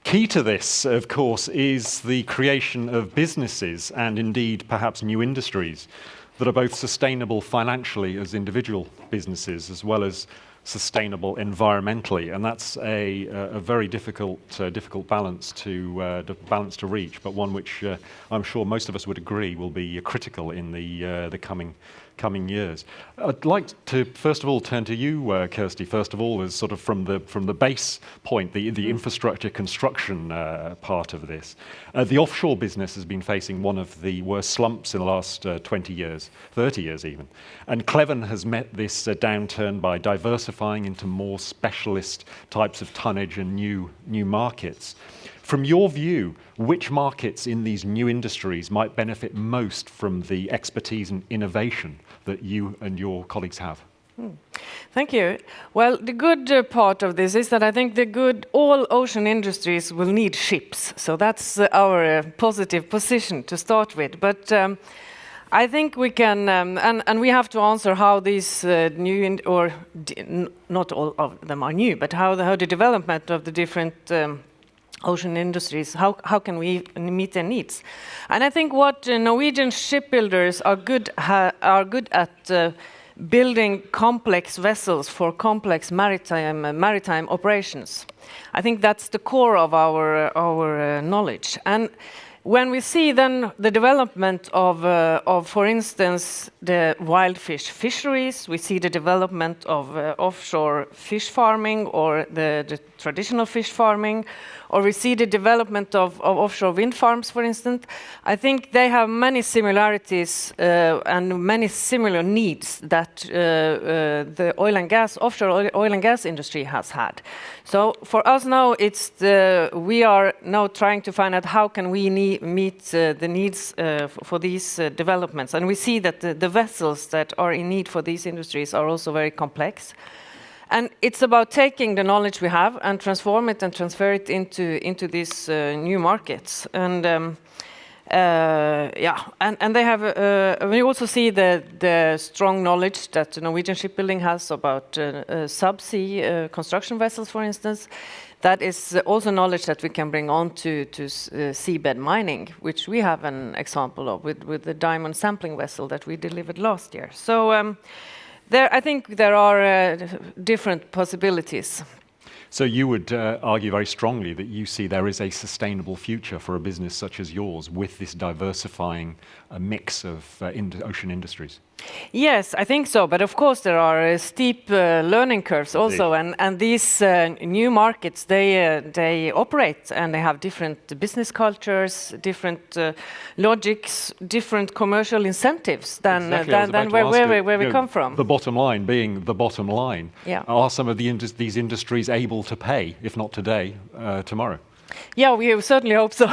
Key to this, of course, is the creation of businesses and indeed perhaps new industries that are both sustainable financially as individual businesses as well as sustainable environmentally, and that's a very difficult balance to reach, but one which I'm sure most of us would agree will be critical in the coming years. I'd like to first of all turn to you, Kjersti. First of all, as sort of from the base point, the infrastructure construction part of this. The offshore business has been facing one of the worst slumps in the last 20 years, 30 years even, and Kleven has met this downturn by diversifying into more specialist types of tonnage and new markets. From your view, which markets in these new industries might benefit most from the expertise and innovation that you and your colleagues have? Thank you. Well, the good part of this is that I think all ocean industries will need ships. So that's our positive position to start with. But I think we can, and we have to answer how these not all of them are new, but how the development of the different ocean industries, how can we meet their needs? And I think what Norwegian shipbuilders are good at building complex vessels for complex maritime operations. I think that's the core of our knowledge. And when we see then the development of, for instance, the wild fish fisheries, we see the development of offshore fish farming or the traditional fish farming, or we see the development of offshore wind farms, for instance. I think they have many similarities and many similar needs that the offshore oil and gas industry has had. So for us now, we are now trying to find out how can we meet the needs for these developments. And we see that the vessels that are in need for these industries are also very complex. And it's about taking the knowledge we have and transform it and transfer it into these new markets. And and they have. We also see the strong knowledge that Norwegian shipbuilding has about subsea construction vessels, for instance. That is also knowledge that we can bring on to seabed mining, which we have an example of with the diamond sampling vessel that we delivered last year. So. I think there are different possibilities. So you would argue very strongly that you see there is a sustainable future for a business such as yours with this diversifying mix of ocean industries? Yes, I think so. But of course, there are steep learning curves also. And these new markets, they operate and they have different business cultures, different logics, different commercial incentives than where we come from. The bottom line being the bottom line. Yeah. Are some of these industries able to pay, if not today, tomorrow? Yeah, we certainly hope so.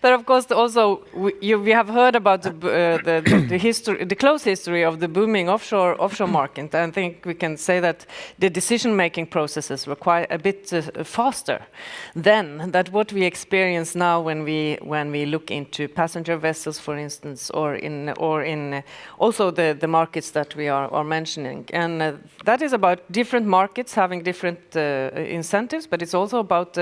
But of course, also we have heard about the close history of the booming offshore market. I think we can say that the decision-making processes were quite a bit faster than what we experience now when we look into passenger vessels, for instance, or in also the markets that we are mentioning. And that is about different markets having different incentives, but it's also about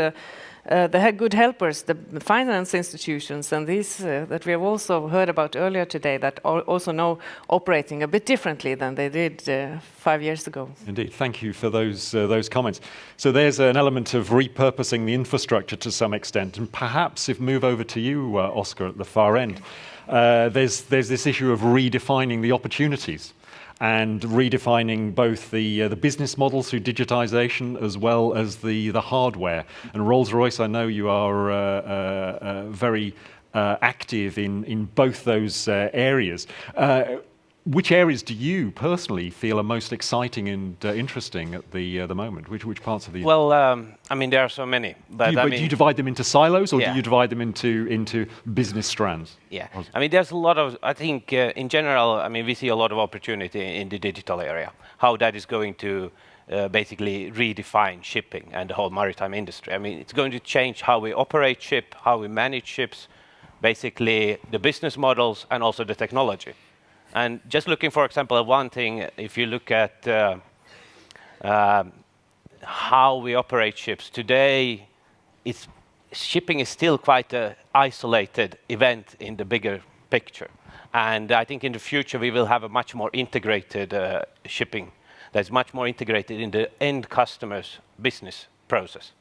the good helpers, the finance institutions, and these that we have also heard about earlier today that are also now operating a bit differently than they did 5 years ago. Indeed, thank you for those comments. So there's an element of repurposing the infrastructure to some extent, and perhaps if move over to you, Oskar, at the far end, there's this issue of redefining the opportunities. And redefining both the business models through digitization as well as the hardware. And Rolls-Royce, I know you are very active in both those areas. Which areas do you personally feel are most exciting and interesting at the moment? Which parts of the? Well, I mean, there are so many. But do you divide them into silos, or do you divide them into business strands? Yeah, I mean, there's a lot of. I think in general, I mean, we see a lot of opportunity in the digital area. How that is going to basically redefine shipping and the whole maritime industry. I mean, it's going to change how we operate ship, how we manage ships, basically the business models and also the technology. And just looking, for example, at one thing, if you look at how we operate ships today, shipping is still quite an isolated event in the bigger picture. And I think in the future we will have a much more integrated shipping that's much more integrated in the end customer's business process.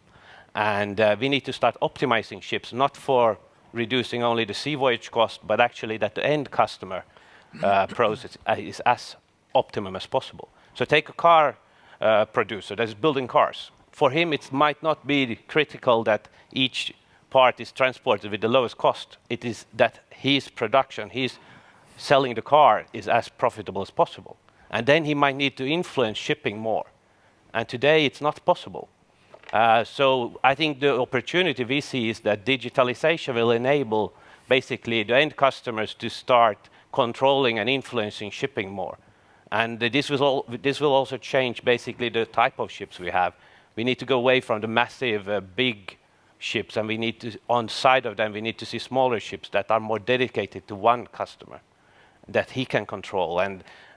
And we need to start optimizing ships, not for reducing only the sea voyage cost, but actually that the end customer process is as optimum as possible. So take a car producer that's building cars. For him, it might not be critical that each part is transported with the lowest cost. It is that his production, his selling the car is as profitable as possible. And then he might need to influence shipping more. And today it's not possible. So I think the opportunity we see is that digitalization will enable basically the end customers to start controlling and influencing shipping more. And this will also change basically the type of ships we have. We need to go away from the massive big ships, and we need to, on side of them, we need to see smaller ships that are more dedicated to one customer that he can control.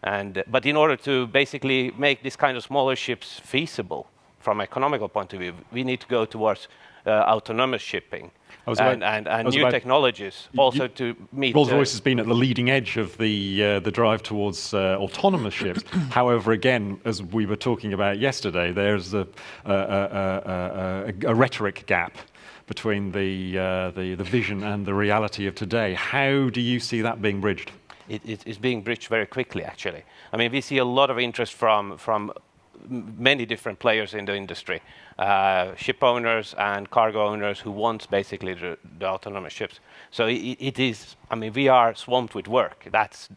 But in order to basically make this kind of smaller ships feasible from an economical point of view, we need to go towards autonomous shipping and new technologies also to meet. Rolls-Royce has been at the leading edge of the drive towards autonomous ships. However, again, as we were talking about yesterday, there's a rhetoric gap between the vision and the reality of today. How do you see that being bridged? It's being bridged very quickly, actually. I mean, we see a lot of interest from many different players in the industry, ship owners and cargo owners who want basically the autonomous ships. So it is, I mean, we are swamped with work. That's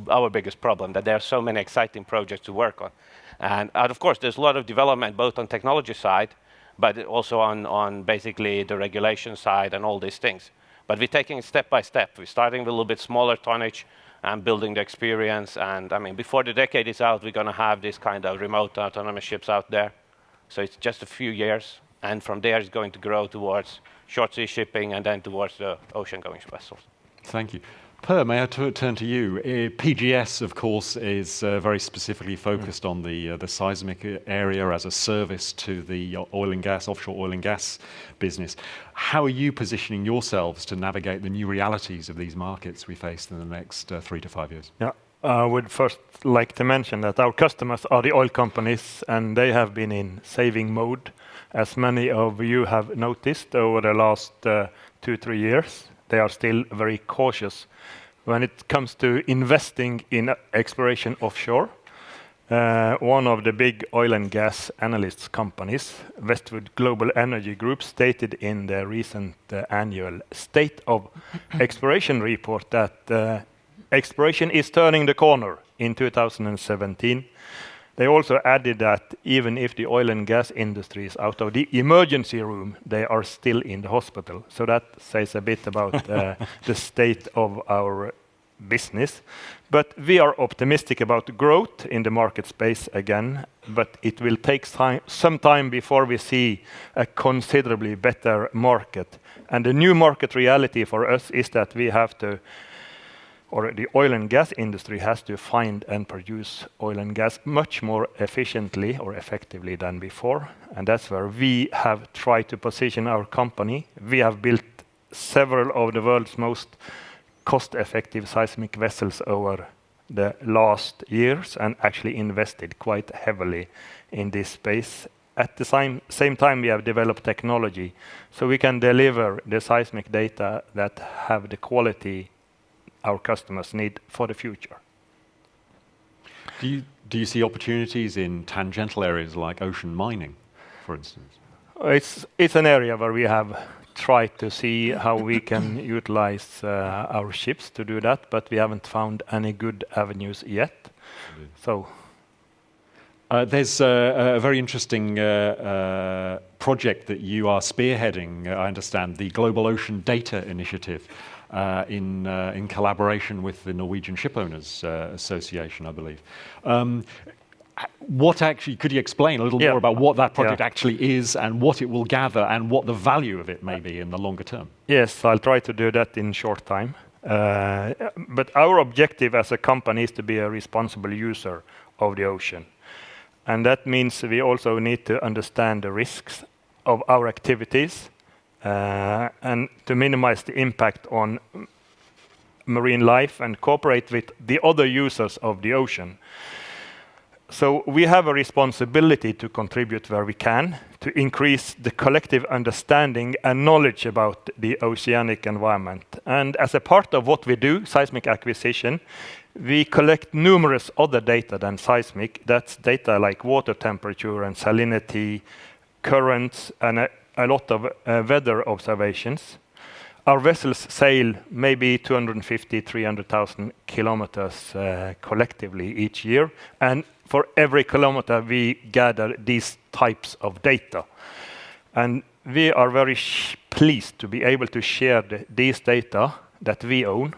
our biggest problem, that there are so many exciting projects to work on. And of course, there's a lot of development both on technology side, but also on basically the regulation side and all these things. But we're taking it step by step. We're starting with a little bit smaller tonnage and building the experience. And I mean, before the decade is out, we're going to have this kind of remote autonomous ships out there. So it's just a few years. And from there, it's going to grow towards short sea shipping and then towards the ocean-going vessels. Thank you. Per, may I turn to you? PGS, of course, is very specifically focused on the seismic area as a service to the oil and gas, offshore oil and gas business. How are you positioning yourselves to navigate the new realities of these markets we face in the next 3 to 5 years? Yeah, I would first like to mention that our customers are the oil companies, and they have been in saving mode, as many of you have noticed over the last 2-3 years. They are still very cautious when it comes to investing in exploration offshore. One of the big oil and gas analysts companies, Westwood Global Energy Group, stated in their recent annual State of Exploration report that exploration is turning the corner in 2017. They also added that even if the oil and gas industry is out of the emergency room, they are still in the hospital. So that says a bit about the state of our business. But we are optimistic about growth in the market space again, but it will take some time before we see a considerably better market. And the new market reality for us is that we have to, or the oil and gas industry has to find and produce oil and gas much more efficiently or effectively than before. And that's where we have tried to position our company. We have built several of the world's most cost-effective seismic vessels over the last years and actually invested quite heavily in this space. At the same time, we have developed technology so we can deliver the seismic data that have the quality our customers need for the future. Do you see opportunities in tangential areas like ocean mining, for instance? It's an area where we have tried to see how we can utilize our ships to do that, but we haven't found any good avenues yet. So there's a very interesting project that you are spearheading, I understand, the Global Ocean Data Initiative. In collaboration with the Norwegian Shipowners Association, I believe. What actually, could you explain a little more about what that project actually is and what it will gather and what the value of it may be in the longer term? Yes, I'll try to do that in short time. But our objective as a company is to be a responsible user of the ocean. And that means we also need to understand the risks of our activities and to minimize the impact on marine life and cooperate with the other users of the ocean. So we have a responsibility to contribute where we can to increase the collective understanding and knowledge about the oceanic environment. And as a part of what we do, seismic acquisition, we collect numerous other data than seismic. That's data like water temperature and salinity, currents, and a lot of weather observations. Our vessels sail maybe 250, 300,000 kilometers collectively each year. And for every kilometer, we gather these types of data. And we are very pleased to be able to share these data that we own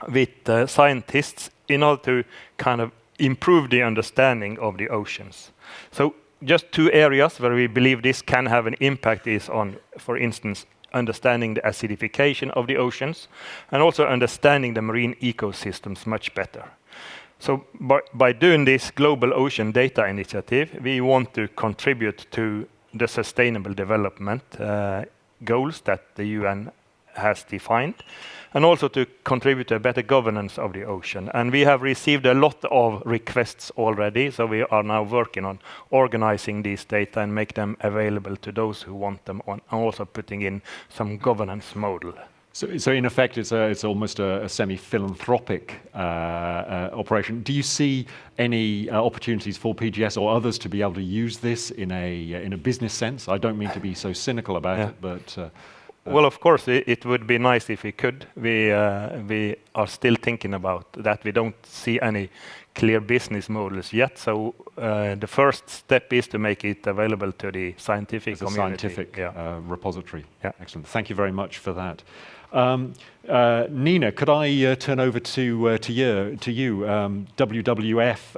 with scientists in order to kind of improve the understanding of the oceans. So just two areas where we believe this can have an impact is on, for instance, understanding the acidification of the oceans and also understanding the marine ecosystems much better. So by doing this Global Ocean Data Initiative, we want to contribute to the sustainable development goals that the UN has defined, and also to contribute to a better governance of the ocean. And we have received a lot of requests already, so we are now working on organizing these data and make them available to those who want them, and also putting in some governance model. So in effect, it's almost a semi-philanthropic operation. Do you see any opportunities for PGS or others to be able to use this in a business sense? I don't mean to be so cynical about it, but... well, of course, it would be nice if we could. We are still thinking about that. We don't see any clear business models yet. So the first step is to make it available to the scientific community. Scientific repository. Yeah. Excellent. Thank you very much for that. Nina, could I turn over to you? WWF,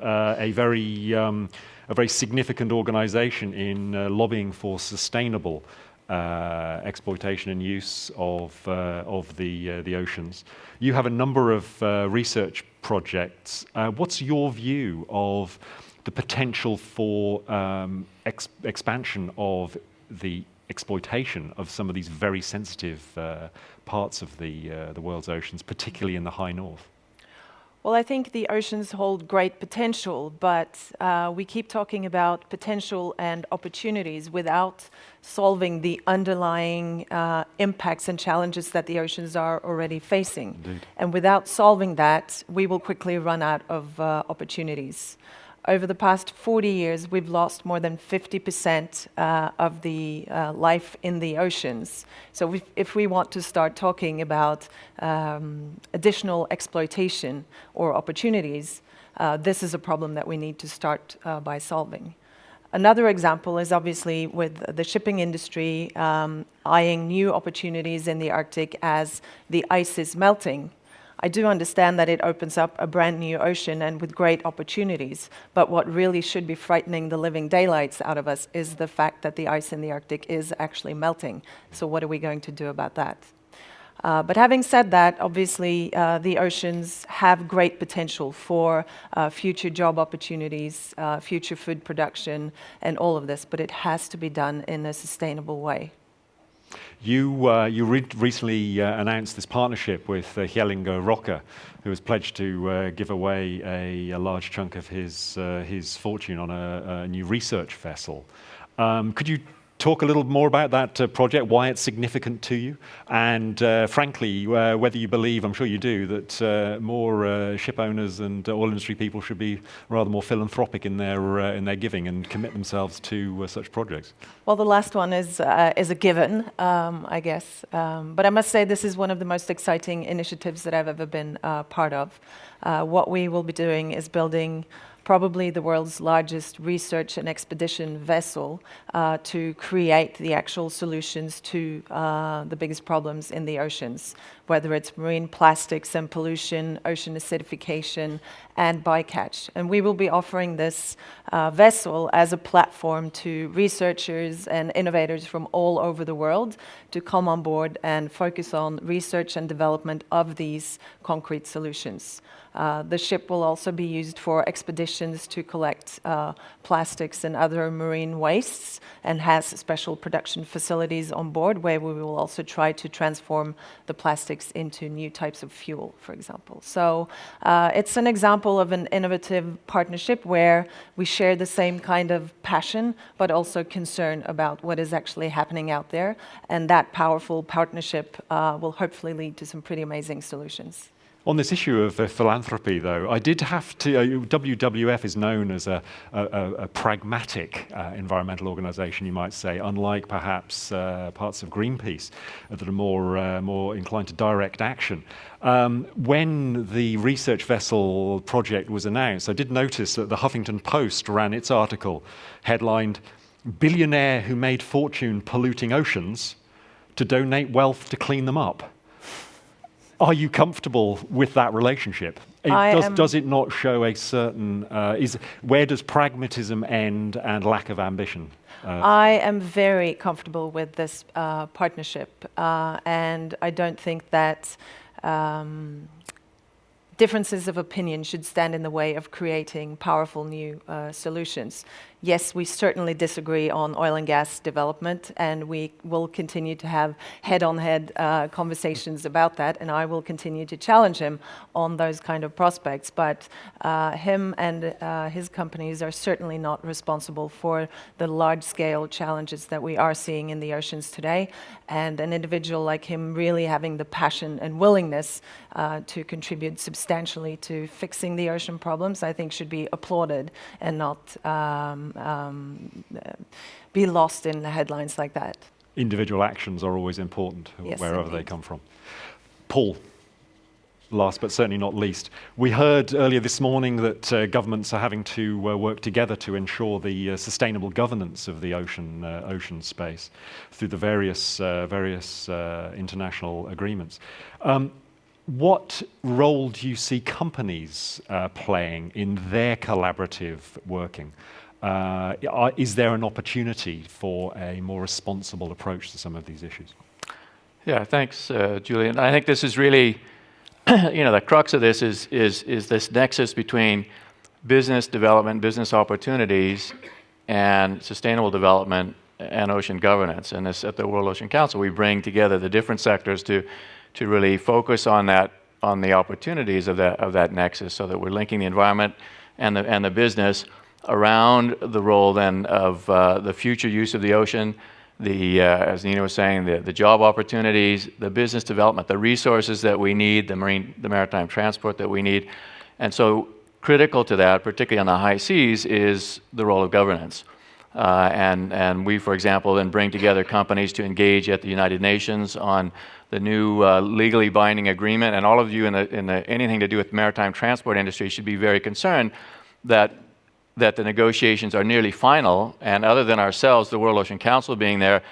a very significant organization in lobbying for sustainable exploitation and use of the oceans. You have a number of research projects. What's your view of the potential for expansion of the exploitation of some of these very sensitive parts of the world's oceans, particularly in the high north? Well, I think the oceans hold great potential, but we keep talking about potential and opportunities without solving the underlying impacts and challenges that the oceans are already facing. Indeed. And without solving that, we will quickly run out of opportunities. Over the past 40 years, we've lost more than 50% of the life in the oceans. So if we want to start talking about additional exploitation or opportunities, this is a problem that we need to start by solving. Another example is obviously with the shipping industry eyeing new opportunities in the Arctic as the ice is melting. I do understand that it opens up a brand new ocean and with great opportunities, but what really should be frightening the living daylights out of us is the fact that the ice in the Arctic is actually melting. So what are we going to do about that? But having said that, obviously the oceans have great potential for future job opportunities, future food production, and all of this, but it has to be done in a sustainable way. You recently announced this partnership with Kjelling Rocker, who has pledged to give away a large chunk of his fortune on a new research vessel. Could you talk a little more about that project, why it's significant to you, and frankly, whether you believe, I'm sure you do, that more ship owners and oil industry people should be rather more philanthropic in their giving and commit themselves to such projects? Well, the last one is a given, I guess. But I must say this is one of the most exciting initiatives that I've ever been part of. What we will be doing is building probably the world's largest research and expedition vessel to create the actual solutions to the biggest problems in the oceans, whether it's marine plastics and pollution, ocean acidification, and bycatch. And we will be offering this vessel as a platform to researchers and innovators from all over the world to come on board and focus on research and development of these concrete solutions. The ship will also be used for expeditions to collect plastics and other marine wastes, and has special production facilities on board where we will also try to transform the plastics into new types of fuel, for example. So it's an example of an innovative partnership where we share the same kind of passion, but also concern about what is actually happening out there. And that powerful partnership will hopefully lead to some pretty amazing solutions. On this issue of philanthropy, though, I did have to. WWF is known as a pragmatic environmental organisation, you might say, unlike perhaps parts of Greenpeace that are more inclined to direct action. When the research vessel project was announced, I did notice that the Huffington Post ran its article headlined "Billionaire who made fortune polluting oceans to donate wealth to clean them up." Are you comfortable with that relationship? Does it not show a certain... where does pragmatism end and lack of ambition? I am very comfortable with this partnership, and I don't think that differences of opinion should stand in the way of creating powerful new solutions. Yes, we certainly disagree on oil and gas development, and we will continue to have head-on-head conversations about that, and I will continue to challenge him on those kind of prospects. But him and his companies are certainly not responsible for the large-scale challenges that we are seeing in the oceans today, and an individual like him really having the passion and willingness to contribute substantially to fixing the ocean problems, I think should be applauded and not be lost in the headlines like that. Individual actions are always important, Yes, wherever indeed. they come from. Paul, last but certainly not least. We heard earlier this morning that governments are having to work together to ensure the sustainable governance of the ocean space through the various international agreements. What role do you see companies playing in their collaborative working? Is there an opportunity for a more responsible approach to some of these issues? Yeah, thanks, Julian. I think this is really, the crux of this is this nexus between business development, business opportunities, and sustainable development and ocean governance. And this, at the World Ocean Council, we bring together the different sectors to really focus on that, on the opportunities of that nexus, so that we're linking the environment and the business around the role then of the future use of the ocean, as Nina was saying, the job opportunities, the business development, the resources that we need, the maritime transport that we need. And so critical to that, particularly on the high seas, is the role of governance. And we, for example, then bring together companies to engage at the United Nations on the new legally binding agreement. And all of you in anything to do with the maritime transport industry should be very concerned that the negotiations are nearly final. And other than ourselves, the World Ocean Council being there,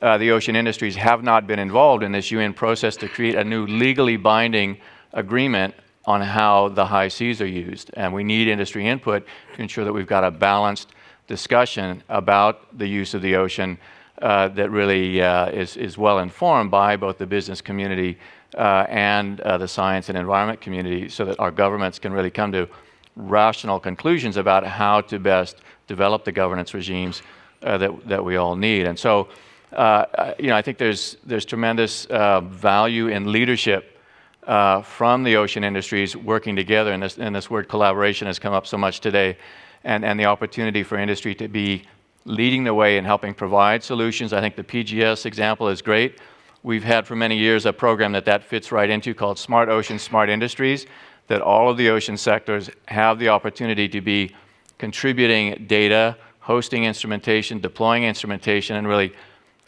the ocean industries have not been involved in this UN process to create a new legally binding agreement on how the high seas are used. And we need industry input to ensure that we've got a balanced discussion about the use of the ocean that really is well informed by both the business community and the science and environment community, so that our governments can really come to rational conclusions about how to best develop the governance regimes that we all need. And so, I think there's tremendous value in leadership from the ocean industries working together, and this word collaboration has come up so much today, and the opportunity for industry to be leading the way in helping provide solutions. I think the PGS example is great. We've had for many years a program that fits right into called Smart Ocean, Smart Industries, that all of the ocean sectors have the opportunity to be contributing data, hosting instrumentation, deploying instrumentation, and really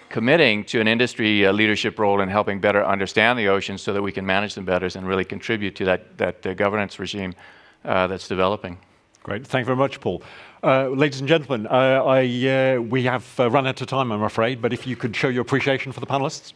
committing to an industry leadership role in helping better understand the oceans so that we can manage them better and really contribute to that governance regime that's developing. Great. Thank you very much, Paul. Ladies and gentlemen, we have run out of time, I'm afraid, but if you could show your appreciation for the panelists.